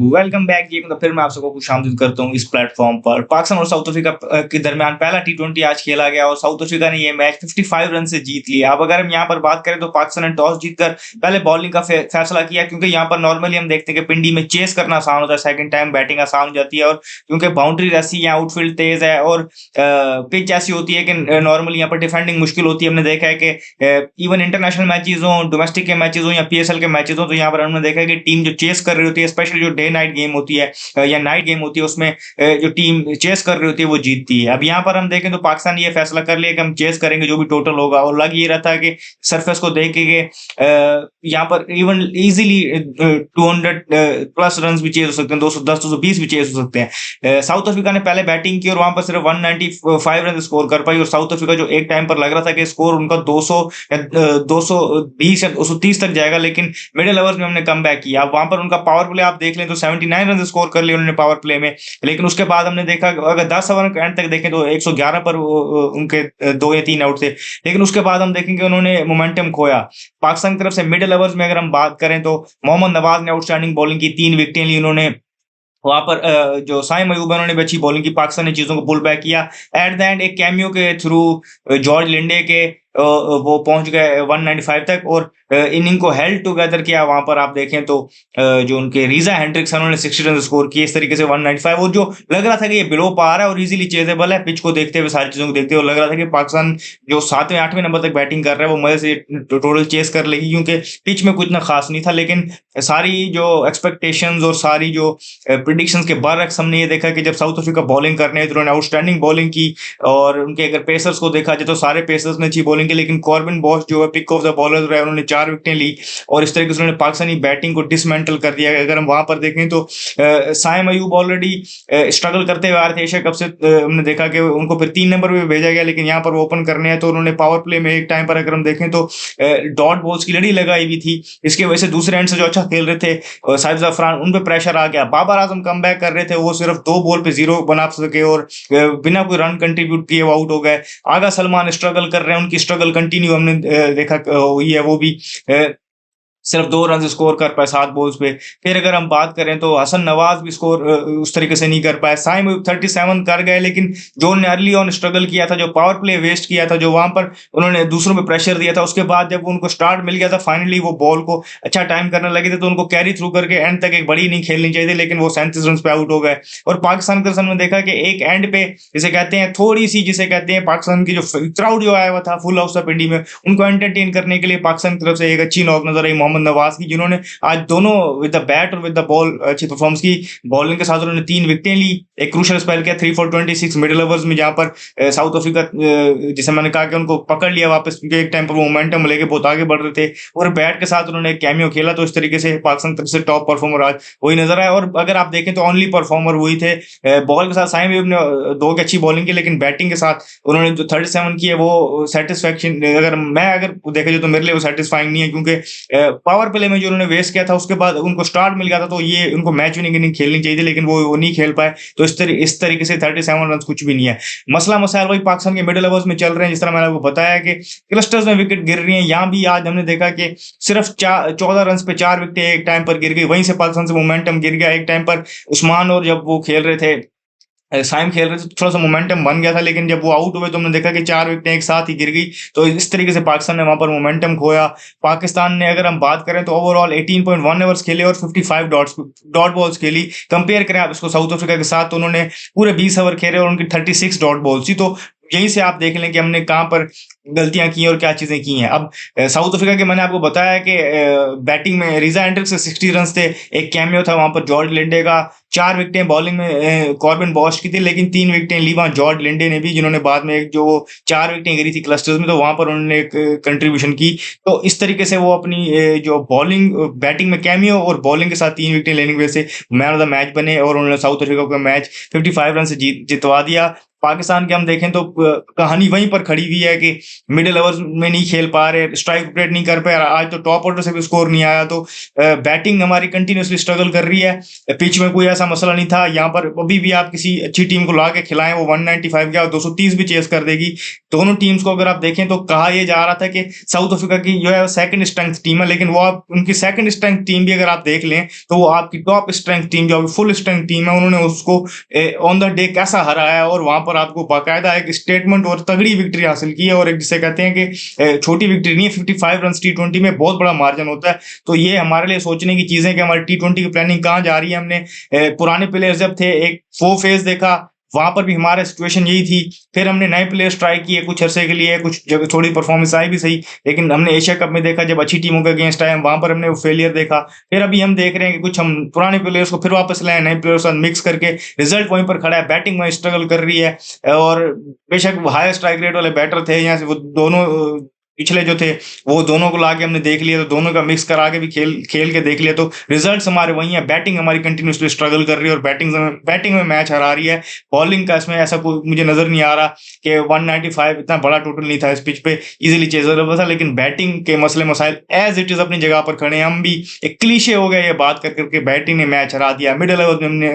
Welcome back जी। मतलब फिर मैं आप सबको खुशामदीद करता हूँ इस प्लेटफॉर्म पर। पाकिस्तान और साउथ अफ्रीका के दरमियान पहला टी20 आज खेला गया और साउथ अफ्रीका ने ये मैच 55 रन से जीत लिया। अब अगर हम यहाँ पर बात करें तो पाकिस्तान ने टॉस जीतकर पहले बॉलिंग का फैसला किया, क्योंकि यहाँ पर नॉर्मली हम देखते हैं कि पिंडी में चेस करना आसान होता है, सेकंड टाइम बैटिंग आसान हो जाती है। और क्योंकि बाउंड्री ऐसी है, आउटफील्ड तेज है और पिच ऐसी होती है कि नॉर्मली यहाँ पर डिफेंडिंग मुश्किल होती है। हमने देखा है कि इवन इंटरनेशनल मैचेस हो, डोमेस्टिक के मैचेस हो या पीएसएल के मैचेस हो, तो यहाँ पर हमने देखा है कि टीम जो चेस कर रही होती है, स्पेशली जो डे नाइट गेम होती है या नाइट गेम होती है, उसमें जो टीम चेस कर रही होती है वो जीतती है। अब यहाँ पर हम देखें तो पाकिस्तान ने ये फैसला कर लिया कि हम चेस करेंगे जो भी टोटल होगा, और लग ये रहा था कि सरफेस को देख के यहाँ पर इवन इजीली 200 प्लस रन भी चेज हो सकते हैं, 210 220 भी चेज हो सकते हैं। साउथ अफ्रीका ने पहले बैटिंग की और वहां पर सिर्फ 195 रन स्कोर कर पाई, और साउथ अफ्रीका जो एक टाइम पर लग रहा था कि स्कोर उनका 200 या 220 या 230 तक जाएगा, लेकिन मिडिल ओवर्स में हमने कम बैक किया। अब वहां पर उनका पावर प्ले आप देख लें तो 79 रन स्कोर कर लिए उन्होंने पावर प्ले में। लेकिन उसके बाद हमने देखा अगर 10 ओवर के एंड तक देखें तो 111 पर उनके 2 या 3 आउट थे। लेकिन उसके बाद हम देखेंगे उन्होंने मोमेंटम खोया। पाकिस्तान की तरफ से मिडिल ओवर्स में अगर हम बात करें तो मोहम्मद नवाज ने आउटस्टैंडिंग बॉलिंग की, 3 विकेटें ली उन्होंने। वहां पर जो साइम अयूब है उन्होंने भी अच्छी बॉलिंग की, पाकिस्तान ने चीजों को पुल बैक किया। एट द एंड एक कैमियो के थ्रू जॉर्ज लिंडे के वो पहुंच गए 195 तक और इनिंग को हेल्ड टुगेदर किया। वहां पर आप देखें तो जो उनके रीजा हेंड्रिक्स उन्होंने 60 रन स्कोर किए इस तरीके से 195, और जो लग रहा था कि ये बिलो पार है और इजीली चेजेबल है, पिच को देखते हुए सारी चीजों को देखते हुए लग रहा था कि पाकिस्तान जो 7वें 8वें नंबर तक बैटिंग कर रहा है वो मजे से टोटल चेस कर लेगी, क्योंकि पिच में कुछ ना खास नहीं था। लेकिन सारी जो एक्सपेक्टेशंस और सारी जो प्रिडिक्शंस के बरअक्स हमने ये देखा कि जब साउथ अफ्रीका बॉलिंग करने तो उन्होंने आउटस्टैंडिंग बॉलिंग की, और उनके अगर पेसर्स को देखा जाए तो सारे पेसर्स ने अच्छी बॉलिंग की, लेकिन कॉर्बिन बॉश जो है पिक ऑफ द बॉलर रहे, उन्होंने 4 विकेटें ली और इस तरीके से उन्होंने पाकिस्तानी बैटिंग को डिसमेंटल कर दिया। अगर हम वहां पर देखें तो साइम अयूब ऑलरेडी स्ट्रगल करते हुए आ रहे थे एशिया कप से। हमने देखा कि उनको फिर 3 नंबर पे भेजा गया, लेकिन यहाँ पर वो ओपन करने हैं तो उन्होंने पावर प्ले में एक टाइम पर अगर हम देखें तो डॉट बॉल्स की लड़ी लगाई हुई थी। इसकी वजह से दूसरे एंड से जो अच्छा खेल रहे थे साहिब जफरान, उन पे प्रेशर आ गया। बाबर आजम कम बैक कर रहे थे, वो सिर्फ 2 बॉल पे 0 बना सके और बिना कोई रन कंट्रीब्यूट किए वो आउट हो गए। आगा सलमान स्ट्रगल कर रहे हैं, उनकी स्ट्रगल कंटिन्यू हमने देखा हुई है, वो भी सिर्फ 2 रन स्कोर कर पाए 7 बॉल्स पे। फिर अगर हम बात करें तो हसन नवाज भी स्कोर उस तरीके से नहीं कर पाए। साइम 37 कर गए, लेकिन जो उन्होंने अर्ली ऑन स्ट्रगल किया था, जो पावर प्ले वेस्ट किया था, जो वहां पर उन्होंने दूसरों पे प्रेशर दिया था, उसके बाद जब उनको स्टार्ट मिल गया था फाइनली वो बॉल को अच्छा टाइम करने लगे थे, तो उनको कैरी थ्रू करके एंड तक एक बड़ी इनिंग खेलनी चाहिए थी, लेकिन वो 37 रन पे आउट हो गए। और पाकिस्तान के सामने देखा कि एक एंड पे जिसे कहते हैं थोड़ी सी, जिसे कहते हैं पाकिस्तान की जो क्राउड जो आया हुआ था फुल हाउस ऑफ पिंडी में, उनको एंटरटेन करने के लिए पाकिस्तान की तरफ से एक अच्छी नॉक नजर आई मोहम्मद नवाज की, जिन्होंने आज दोनों विद द बैट और विद द बॉल अच्छी परफॉर्मेंस की। बॉलिंग के साथ उन्होंने 3 विकेटें ली, एक क्रूशियल स्पेल किया 3 for 26 मिडिल ओवर्स में, जहां पर साउथ अफ्रीका जिसे मैंने कहा कि उनको पकड़ लिया वापस, क्योंकि एक टाइम पर वो मोमेंटम लेके बहुत आगे बढ़ रहे थे और बैट के साथ उन्होंने एक कैमियो खेला। तो इस तरीके से पाकिस्तान तरफ से टॉप परफॉर्मर आज वही नजर आया। और अगर आप देखें तो ओनली परफॉर्मर वही थे। बॉल के साथ साइम अयूब ने 2 की अच्छी बॉलिंग की, लेकिन बैटिंग के साथ उन्होंने जो 37 की है वो सेटिस्फैक्शन, अगर देखा जाए तो मेरे लिए वो सेटिस्फाइंग नहीं है, क्योंकि पावर प्ले में जो उन्होंने वेस्ट किया था उसके बाद उनको स्टार्ट मिल गया था, तो ये उनको मैच विनिंग इनिंग खेलनी चाहिए थी, लेकिन वो नहीं खेल पाए। तो इस तरीके से 37 रन कुछ भी नहीं है। मसला मसाइल वही पाकिस्तान के मिडिल ओवर्स में चल रहे हैं, जिस तरह मैंने आपको बताया कि क्लस्टर्स में विकेट गिर रही हैं। यहाँ भी आज हमने देखा कि सिर्फ 14 रन पे 4 विकेट एक टाइम पर गिर गई, वहीं से पाकिस्तान से मोमेंटम गिर गया। एक टाइम पर उस्मान और जब वो खेल रहे थे, साइम खेल रहे थे, तो थोड़ा सा मोमेंटम बन गया था, लेकिन जब वो आउट हुए तो हमने देखा कि 4 विकेटें एक साथ ही गिर गई। तो इस तरीके से पाकिस्तान ने वहां पर मोमेंटम खोया। पाकिस्तान ने अगर हम बात करें तो ओवरऑल 18.1 ओवर्स खेले और 55 डॉट बॉल्स खेली। कंपेयर करें आप इसको साउथ अफ्रीका के साथ, तो उन्होंने पूरे 20 ओवर खेले और उनकी 36 डॉट बॉल्स थी। तो यहीं से आप देख लें कि हमने कहाँ पर गलतियां की और क्या चीजें की हैं। अब साउथ अफ्रीका के मैंने आपको बताया कि बैटिंग में रीजा एंड्रिक्स से 60 रन थे, एक कैमियो था वहां पर जॉर्ज लिंडे का, 4 विकेटें बॉलिंग में कॉर्बिन बॉश की थी, लेकिन 3 विकेटें ली वहां जॉर्ज लिंडे ने भी, जिन्होंने बाद में एक जो 4 विकेटें गिरी थी क्लस्टर्स में, तो वहां पर उन्होंने एक कंट्रीब्यूशन की। तो इस तरीके से वो अपनी जो बॉलिंग बैटिंग में कैमियो और बॉलिंग के साथ 3 विकेटें लेने की वजह से मैन ऑफ द मैच बने और उन्होंने साउथ अफ्रीका को मैच 55 रन से जितवा दिया। पाकिस्तान के हम देखें तो कहानी वहीं पर खड़ी हुई है कि मिडिल ओवर्स में नहीं खेल पा रहे, स्ट्राइक रेट नहीं कर पा रहे, आज तो टॉप ऑर्डर से भी स्कोर नहीं आया। तो बैटिंग हमारी कंटिन्यूसली स्ट्रगल कर रही है। पिच में कोई ऐसा मसला नहीं था, यहाँ पर अभी भी आप किसी अच्छी टीम को ला के खिलाएं, वो 195 या 230 भी चेस कर देगी। दोनों टीम्स को अगर आप देखें तो कहा यह जा रहा था कि साउथ अफ्रीका की जो है सेकंड स्ट्रेंथ टीम है, लेकिन वो आप उनकी सेकंड स्ट्रेंथ टीम भी अगर आप देख लें तो वो आपकी टॉप स्ट्रेंथ टीम जो फुल स्ट्रेंथ टीम है, उन्होंने उसको ऑन द डे कैसा हराया और वहां पर आपको बाकायदा एक स्टेटमेंट और तगड़ी विक्ट्री हासिल की है। और एक जिसे कहते हैं कि छोटी विक्ट्री नहीं है, 55 रन T20 में बहुत बड़ा मार्जिन होता है। तो ये हमारे लिए सोचने की चीजें कि हमारी T20 की प्लानिंग कहाँ जा रही है। हमने पुराने प्लेयर्स जब थे एक 4 फेज देखा, वहां पर भी हमारा सिचुएशन यही थी। फिर हमने नए प्लेयर्स ट्राई किए कुछ अरसे के लिए, कुछ जगह थोड़ी परफॉर्मेंस आई भी सही, लेकिन हमने एशिया कप में देखा जब अच्छी टीमों के अगेंस्ट आए वहां पर हमने वो फेलियर देखा। फिर अभी हम देख रहे हैं कि कुछ हम पुराने प्लेयर्स को फिर वापस लाए, नए प्लेयर्स के साथ मिक्स करके रिजल्ट वहीं पर खड़ा है। बैटिंग में स्ट्रगल कर रही है और बेशक हाई स्ट्राइक रेट वाले बैटर थे यहाँ से, वो दोनों पिछले जो थे वो दोनों को लाके हमने देख लिया, तो दोनों का मिक्स करा के भी खेल के देख लिया, तो रिजल्ट्स हमारे वही है। बैटिंग हमारी कंटिन्यूसली स्ट्रगल कर रही है और बैटिंग में मैच हरा रही है। बॉलिंग का इसमें ऐसा कोई मुझे नजर नहीं आ रहा कि 195 इतना बड़ा टोटल नहीं था इस पिच पे, इजीली चेजरेबल था। लेकिन बैटिंग के मसले मसाइल एज इट इज अपनी जगह पर खड़े हैं। हम भी एक क्लीशे हो गया ये बात कर करके, बैटिंग ने मैच हरा दिया, मिडिल ओवर में हमने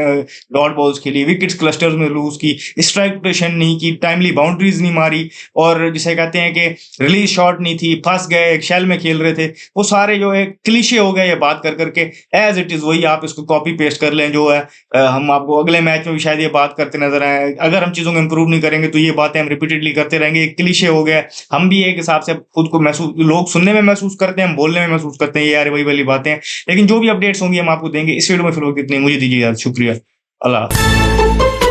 डॉट बॉल्स खेली, विकेट्स क्लस्टर्स में लूज की, स्ट्राइक रोटेशन नहीं की, टाइमली बाउंड्रीज नहीं मारी, और जिसे कहते हैं कि रिलीज शॉट नहीं थी, फंस गए, एक शेल में खेल रहे थे। वो सारे जो है क्लीशे हो गए ये बात कर करके, एज इट इज वही आप इसको कॉपी पेस्ट कर लें जो है। हम आपको अगले मैच में भी शायद ये बात करते नजर आए। अगर हम चीजों को इंप्रूव नहीं करेंगे तो ये बातें हम रिपीटेडली करते रहेंगे, क्लीशे हो गया। हम भी एक हिसाब से खुद को महसूस, लोग सुनने में महसूस करते हैं, हम बोलने में महसूस करते हैं यार वही वाली बातें। लेकिन जो भी अपडेट्स होंगी हम आपको देंगे। इस वीडियो में फिलहाल इतनी, मुझे दीजिए यार, शुक्रिया, अल्लाह।